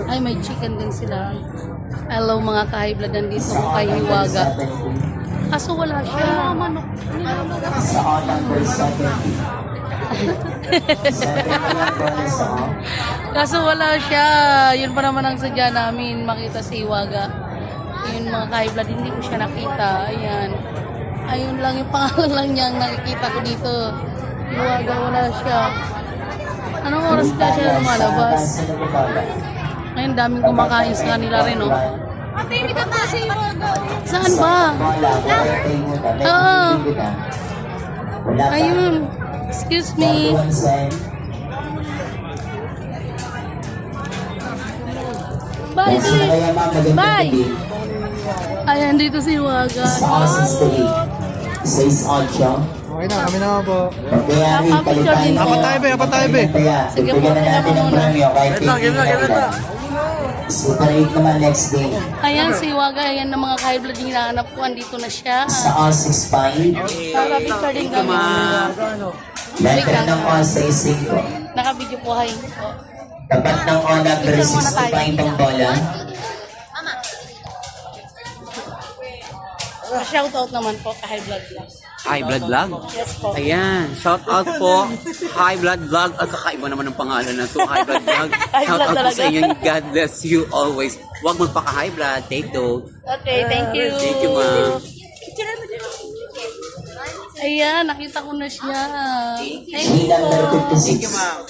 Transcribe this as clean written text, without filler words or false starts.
Ay, may chicken din sila. Hello mga ka-high blood, nandito ko kay Hiwaga. Kaso wala siya. Kaso wala siya. Yun pa naman ang sadya namin, makita si Hiwaga. Yun mga ka-high blood, hindi ko siya nakita. Ayan. Ayun lang yung pangalan lang niya ang nakikita ko dito. Hiwaga, wala siya. Anong oras ka siya lumalabas? Ngayon, daming kumakain sa kanila rin, oh. Ate, hindi ka pa si Hiwaga. Saan ba? Oo. Ayun. Excuse me. Bye, please. Bye. Ayan, dito si Hiwaga. 6-8. Okay na, kami na po. Kapapicture din Apat tayo be, apat tayo be. Sige po, sila po muna. Super 8 naman next game. Ayan si Hiwaga. Ayan na mga ka-high blood yung hinahanap ko. Andito na siya. Sa all 6-5. Kapapicture din kami. Letter ng all 6-5. Nakabidyo po, hay. Tapat ng all number 65 ang bola. Shoutout naman po ka-high blood lang. High Blood Vlog? Yes po. Ayan, shout out po. High Blood Vlog. At kakaiba naman ang pangalan na to, High Blood Vlog. Shout Blood out po talaga. sa inyo. God bless you always. Huwag magpaka-high blood. Take note. Okay, thank you. Thank you, ma'am. Ayan, nakita ko na siya. Thank G you number po. 56. Thank you, ma'am.